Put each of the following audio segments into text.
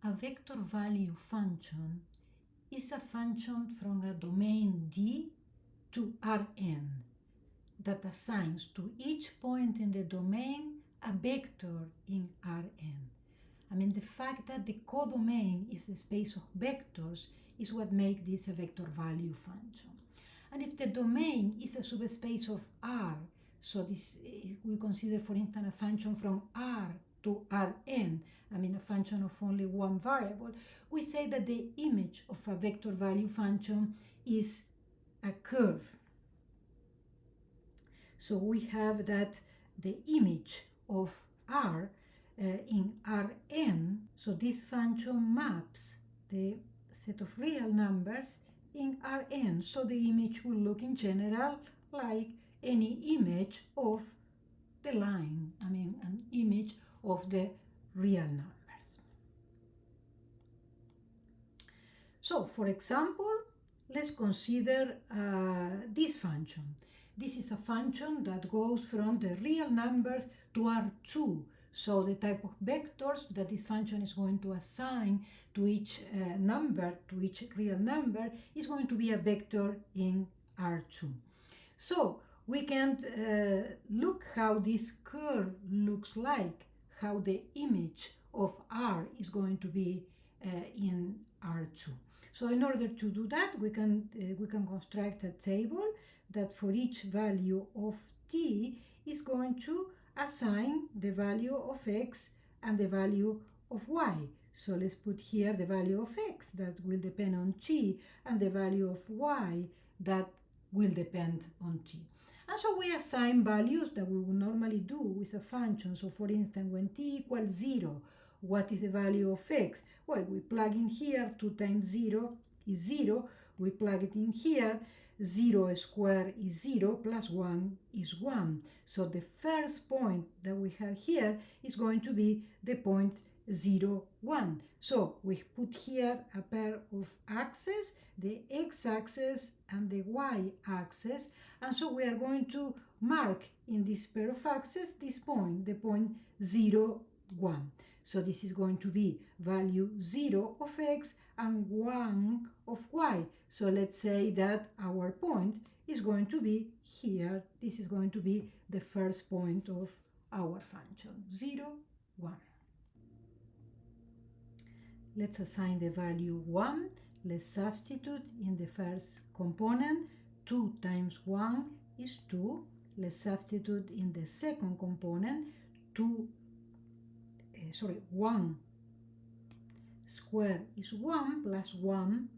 A vector value function is a function from a domain D to Rn that assigns to each point in the domain a vector in Rn. The fact that the codomain is a space of vectors is what makes this a vector value function. And if the domain is a subspace of R, so this we consider, for instance, a function from R to Rn, a function of only one variable, we say that the image of a vector value function is a curve. So we have that the image of R in Rn, so this function maps the set of real numbers in Rn, so the image will look in general like any image of the line, an image of the real numbers. So, for example, let's consider this function. This is a function that goes from the real numbers to R2. So the type of vectors that this function is going to assign to each number, to each real number, is going to be a vector in R2. So we can look how this curve looks like, how the image of R is going to be in R2. So in order to do that, we can construct a table that for each value of t is going to assign the value of x and the value of y. So let's put here the value of x that will depend on t and the value of y that will depend on t. And so we assign values that we would normally do with a function. So for instance, when t equals 0, what is the value of x? Well, we plug in here 2 times 0 is 0. We plug it in here, 0 squared is 0 plus 1 is 1. So the first point that we have here is going to be the point 0, 1. So we put here a pair of axes, the x-axis and the y-axis, and so we are going to mark in this pair of axes this point, the point 0, 1. So this is going to be value 0 of x and 1 of y. So let's say that our point is going to be here. This is going to be the first point of our function, 0, 1. Let's assign the value 1. Let's substitute in the first component. 2 times 1 is 2. Let's substitute in the second component. 1 squared is 1 plus 1,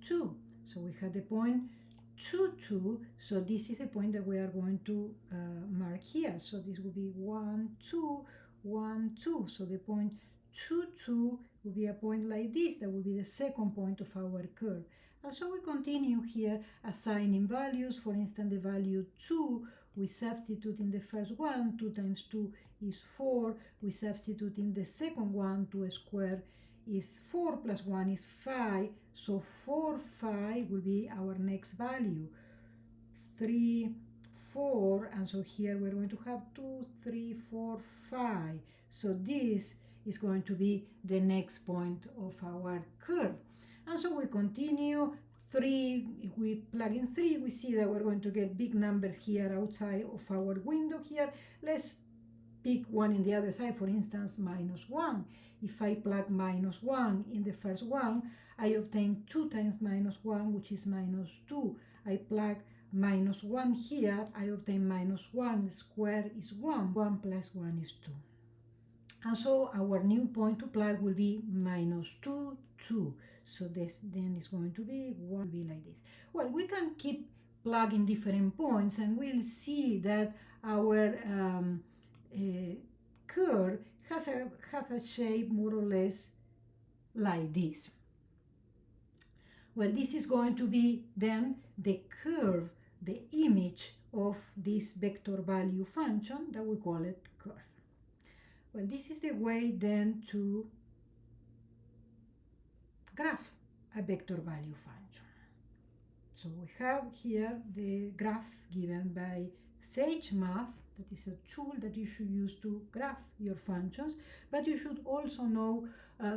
2. So we have the point 2, 2. So this is the point that we are going to mark here. So this will be 1, 2, 1, 2. So the point 2, 2 will be a point like this. That will be the second point of our curve. And so we continue here assigning values. For instance, the value 2, we substitute in the first one. 2 times 2 is 4. We substitute in the second one. 2 squared is 4 plus 1 is 5. So 4, 5 will be our next value. 3, 4. And so here we're going to have 2, 3, 4, 5. So this is going to be the next point of our curve. And so we continue. 3, if we plug in 3, we see that we're going to get big numbers here outside of our window here. Let's pick one in the other side, for instance, minus 1. If I plug minus 1 in the first one, I obtain 2 times minus 1, which is minus 2. I plug minus 1 here, I obtain minus 1 squared is 1. 1 plus 1 is 2. And so our new point to plug will be minus 2, 2. So this then is going to be 1, will be like this. Well, we can keep plugging different points and we'll see that our curve has a shape more or less like this. Well, this is going to be then the curve, the image of this vector value function that we call it curve. Well, this is the way then to graph a vector value function. So we have here the graph given by Sage Math That is a tool that you should use to graph your functions, but you should also know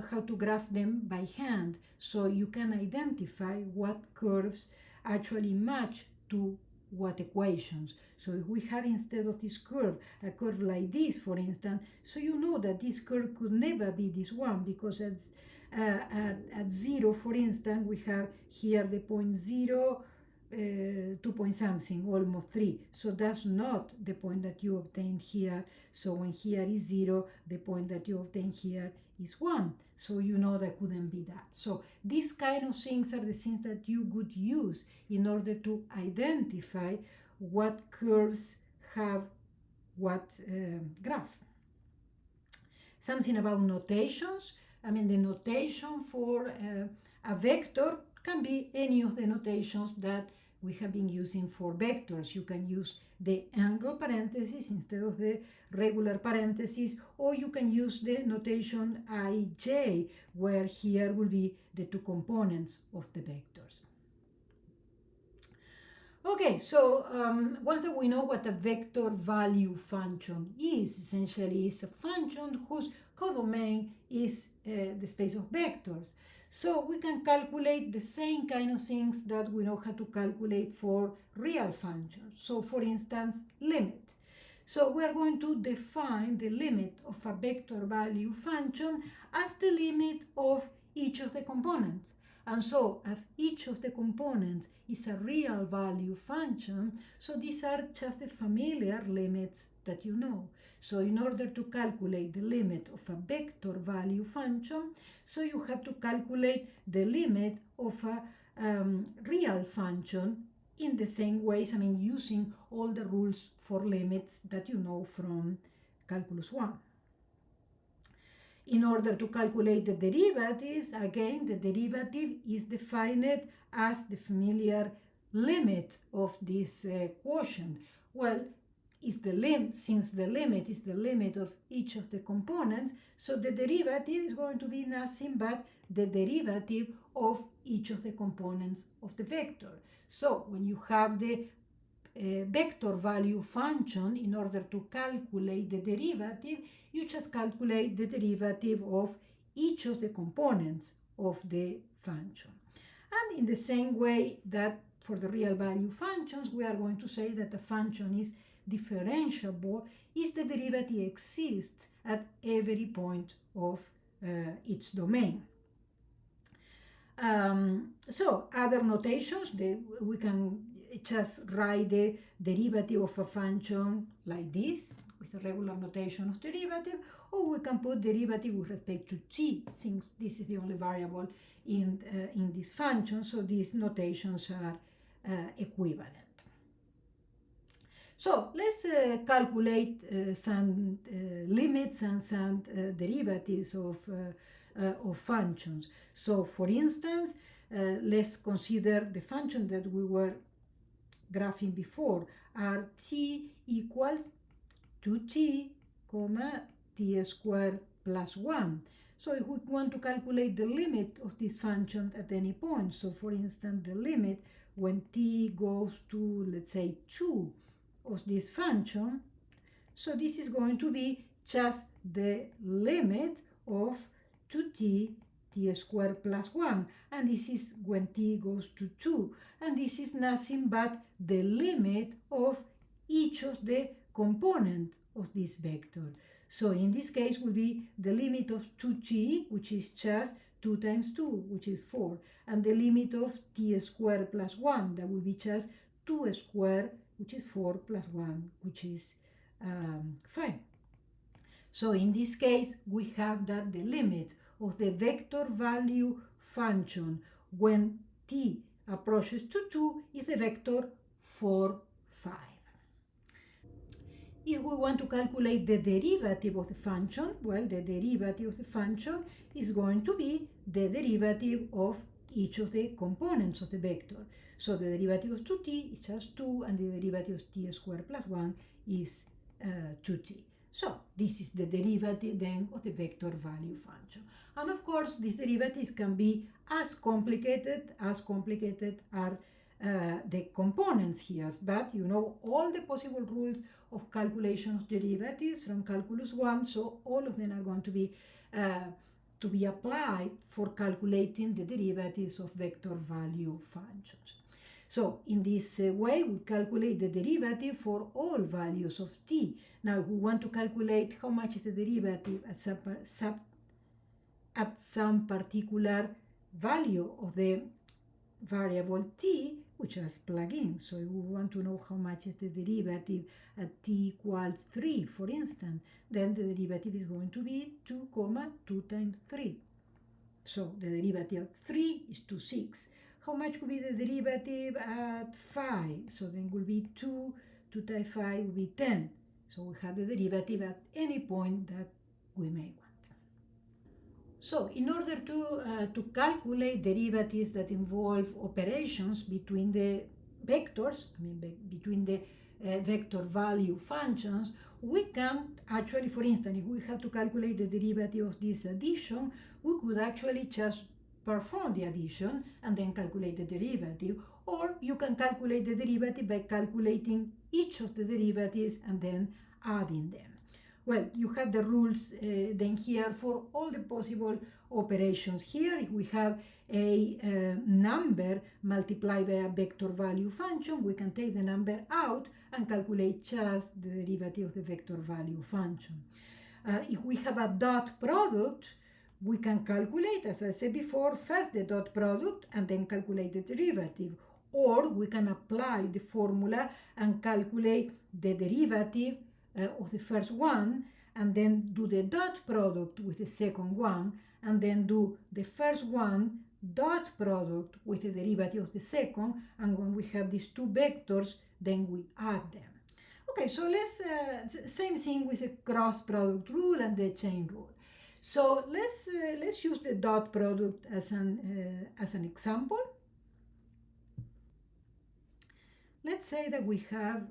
how to graph them by hand, so you can identify what curves actually match to what equations. So if we have, instead of this curve, a curve like this, for instance, so you know that this curve could never be this one, because at 0, for instance, we have here the point 0, 2 point something, almost 3. So that's not the point that you obtained here. So when here is 0, the point that you obtained here is 1. So you know that couldn't be that. So these kind of things are the things that you could use in order to identify what curves have what graph. Something about notations. I mean, the notation for a vector can be any of the notations that we have been using for vectors. You can use the angle parenthesis instead of the regular parenthesis, or you can use the notation ij, where here will be the two components of the vectors. Okay, so once that we know what a vector value function is, essentially it's a function whose codomain is the space of vectors. So we can calculate the same kind of things that we know how to calculate for real functions. So for instance, limit. So we are going to define the limit of a vector value function as the limit of each of the components. And so, as each of the components is a real value function, so these are just the familiar limits that you know. So in order to calculate the limit of a vector value function, so you have to calculate the limit of a real function in the same ways, I mean, using all the rules for limits that you know from Calculus 1. In order to calculate the derivatives, again, the derivative is defined as the familiar limit of this quotient. Well, is the limit, since the limit is the limit of each of the components, so the derivative is going to be nothing but the derivative of each of the components of the vector. So when you have the vector value function, in order to calculate the derivative, you just calculate the derivative of each of the components of the function. And in the same way that for the real value functions, we are going to say that the function is differentiable if the derivative exists at every point of its domain. So other notations, we can just write the derivative of a function like this, with a regular notation of derivative, or we can put derivative with respect to t, since this is the only variable in this function, so these notations are equivalent. So let's calculate some limits and some derivatives of functions. So for instance, let's consider the function that we were graphing before, are t equals 2t, t squared plus 1. So if we want to calculate the limit of this function at any point, so for instance, the limit when t goes to, let's say, 2 of this function, so this is going to be just the limit of 2t, t squared plus 1, and this is when t goes to 2, and this is nothing but the limit of each of the components of this vector. So in this case will be the limit of 2t, which is just 2 times 2, which is 4, and the limit of t squared plus 1, that will be just 2 squared, which is 4 plus 1, which is 5. So in this case, we have that the limit of the vector value function when t approaches to 2 is the vector 4, 5. If we want to calculate the derivative of the function, well, the derivative of the function is going to be the derivative of each of the components of the vector. So the derivative of 2t is just 2, and the derivative of t squared plus 1 is 2t. So this is the derivative then of the vector value function. And of course, these derivatives can be as complicated are the components here, but you know all the possible rules of calculation of derivatives from calculus 1, so all of them are going to be applied for calculating the derivatives of vector value functions. So in this way, we calculate the derivative for all values of t. Now, we want to calculate how much is the derivative at some particular value of the variable t, we just plug in. So if we want to know how much is the derivative at t equals 3, for instance, then the derivative is going to be 2, 2 times 3. So the derivative of 3 is 2, 6. How much could be the derivative at 5? So then will be 2 times 5 will be 10. So we have the derivative at any point that we may want. So in order to calculate derivatives that involve operations between the vectors, between the vector value functions, we can actually, for instance, if we have to calculate the derivative of this addition, we could actually just perform the addition and then calculate the derivative, or you can calculate the derivative by calculating each of the derivatives and then adding them. Well, you have the rules then here for all the possible operations. Here, if we have a number multiplied by a vector value function, we can take the number out and calculate just the derivative of the vector value function. If we have a dot product, we can calculate, as I said before, first the dot product and then calculate the derivative. Or we can apply the formula and calculate the derivative of the first one, and then do the dot product with the second one, and then do the first one dot product with the derivative of the second, and when we have these two vectors, then we add them. Okay, so let's, same thing with the cross product rule and the chain rule. So let's use the dot product as an example. Let's say that we have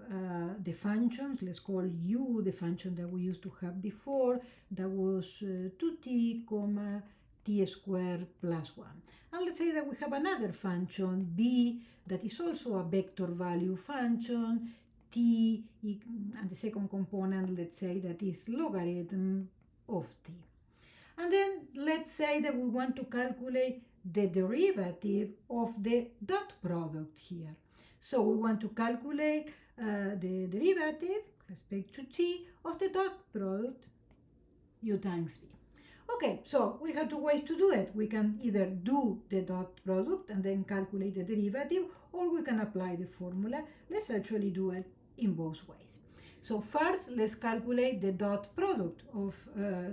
the functions, let's call u the function that we used to have before, that was 2t, t squared plus 1. And let's say that we have another function, b, that is also a vector value function, t, and the second component, let's say that is logarithm of t. And then let's say that we want to calculate the derivative of the dot product here. So we want to calculate the derivative respect to t of the dot product u times v. Okay, so we have two ways to do it. We can either do the dot product and then calculate the derivative, or we can apply the formula. Let's actually do it in both ways. So first, let's calculate the dot product of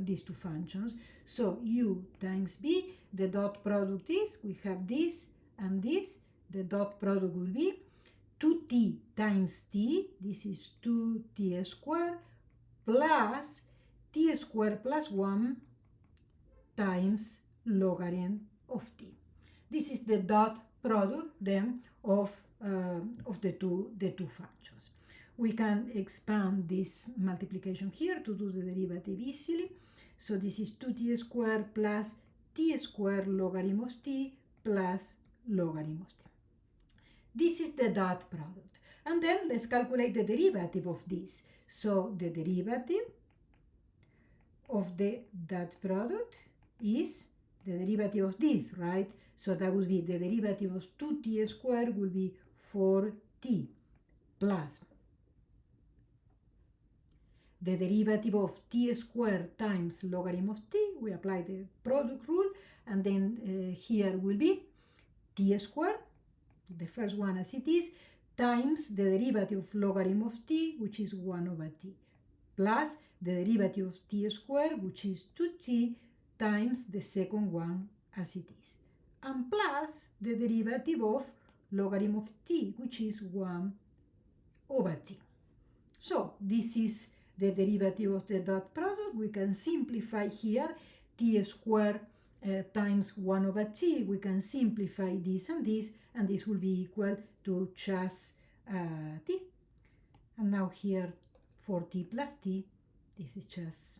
these two functions. So u times v, the dot product is, we have this and this. The dot product will be 2t times t, this is 2t squared, plus t squared plus 1 times logarithm of t. This is the dot product then of the two functions. We can expand this multiplication here to do the derivative easily. So this is 2t squared plus t squared logarithm of t plus logarithm of t. This is the dot product. And then let's calculate the derivative of this. So the derivative of the dot product is the derivative of this, right? So that would be the derivative of 2t squared will be 4t plus the derivative of t squared times logarithm of t. We apply the product rule, and then here will be t squared, the first one as it is, times the derivative of logarithm of t, which is 1 over t, plus the derivative of t squared, which is 2t, times the second one as it is, and plus the derivative of logarithm of t, which is 1 over t. So this is the derivative of the dot product. We can simplify here t squared times 1 over t. We can simplify this, and this will be equal to just t. And now here 4t plus t, this is just.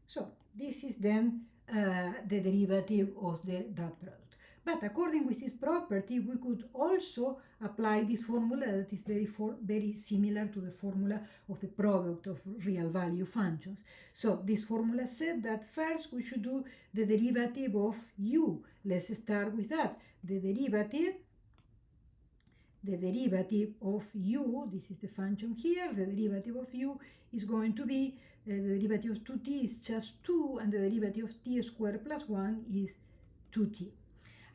So this is then the derivative of the dot product. But according with this property, we could also apply this formula that is very similar to the formula of the product of real value functions. So this formula said that first we should do the derivative of u. Let's start with that. The derivative of u, this is the function here, the derivative of u is going to be, the derivative of 2t is just 2, and the derivative of t squared plus 1 is 2t.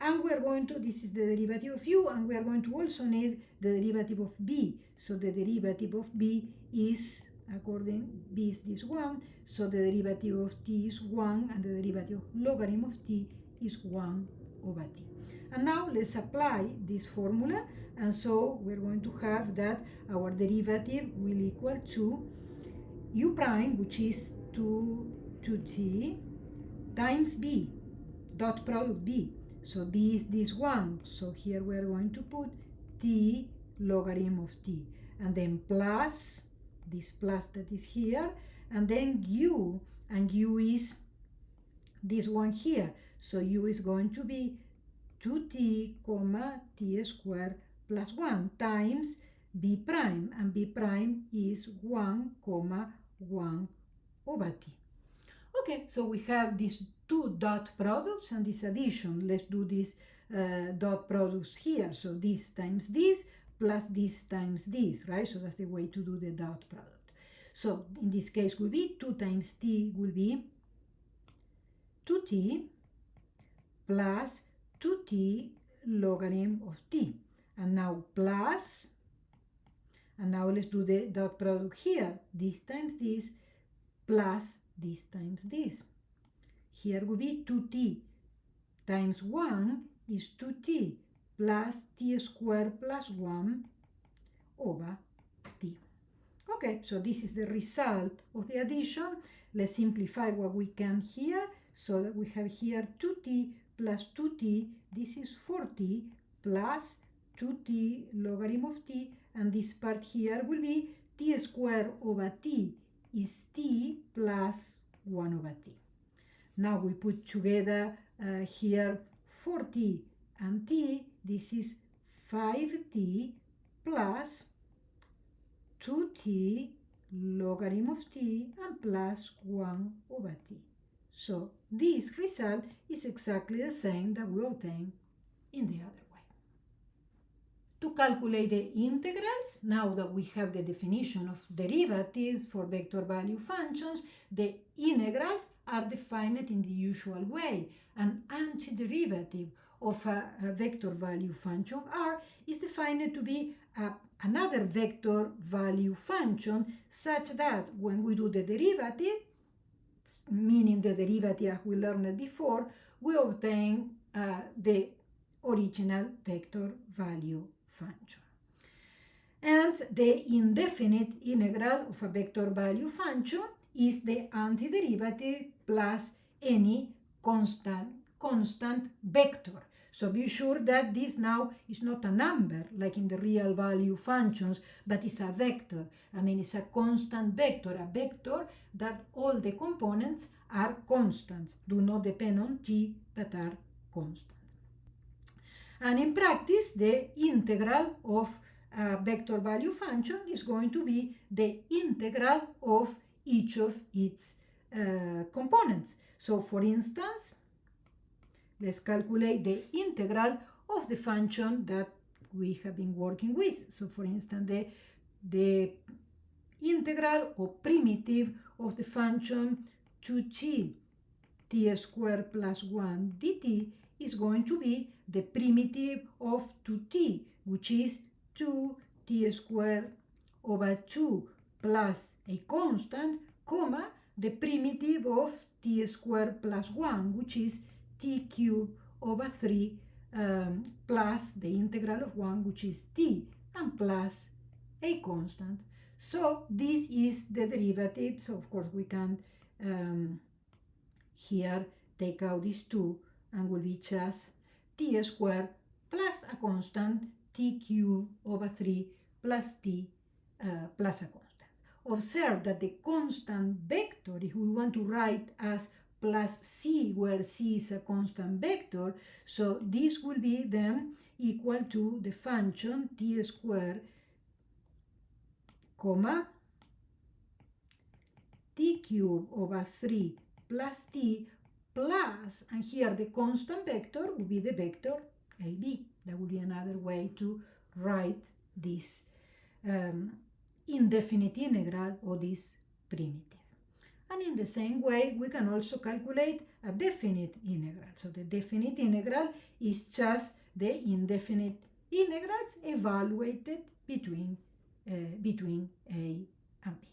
And we are going to, this is the derivative of u, and we are going to also need the derivative of b. So the derivative of b is, according, b is this one, so the derivative of t is 1, and the derivative of logarithm of t is 1 over t. And now let's apply this formula, and so we're going to have that our derivative will equal to u prime, which is 2t, times b, dot product b. So b is this one, so here we are going to put t logarithm of t, and then plus this plus that is here, and then u, and u is this one here, so u is going to be 2t comma t squared plus 1 times b prime, and b prime is 1 comma 1 over t. Okay, so we have these two dot products and this addition. Let's do these dot products here. So this times this plus this times this, right? So that's the way to do the dot product. So in this case will be 2 times t will be 2t plus 2t logarithm of t. And now plus, and now let's do the dot product here. This times this plus this times this. Here will be 2t times 1 is 2t plus t squared plus 1 over t. Okay, so this is the result of the addition. Let's simplify what we can here, so that we have here 2t plus 2t, this is 4t plus 2t logarithm of t, and this part here will be t squared over t is t plus 1 over t. Now we put together here 4t and t, this is 5t plus 2t logarithm of t and plus 1 over t. So this result is exactly the same that we obtained in the other way. To calculate the integrals, now that we have the definition of derivatives for vector value functions, the integrals are defined in the usual way. An antiderivative of a vector value function r is defined to be another vector value function, such that when we do the derivative, meaning the derivative as we learned before, we obtain the original vector value function. And the indefinite integral of a vector value function is the antiderivative plus any constant vector. So be sure that this now is not a number like in the real value functions, but it's a vector. I mean, it's a constant vector, a vector that all the components are constants, do not depend on t, but are constants. And in practice, the integral of a vector value function is going to be the integral of each of its components. So for instance, let's calculate the integral of the function that we have been working with. So for instance, the integral or primitive of the function 2t t squared plus 1 dt is going to be the primitive of 2t, which is 2t squared over 2 plus a constant, comma, the primitive of t squared plus 1, which is t cubed over 3 plus the integral of 1, which is t, and plus a constant. So this is the derivative. So of course we can here take out these two, and will be just t squared plus a constant t cubed over 3 plus t plus a constant. Observe that the constant vector, if we want to write as plus c, where c is a constant vector. So this will be then equal to the function t squared, comma, t cubed over 3 plus t plus, and here the constant vector will be the vector AB. That would be another way to write this indefinite integral or this primitive. And in the same way, we can also calculate a definite integral. So the definite integral is just the indefinite integrals evaluated between A and B.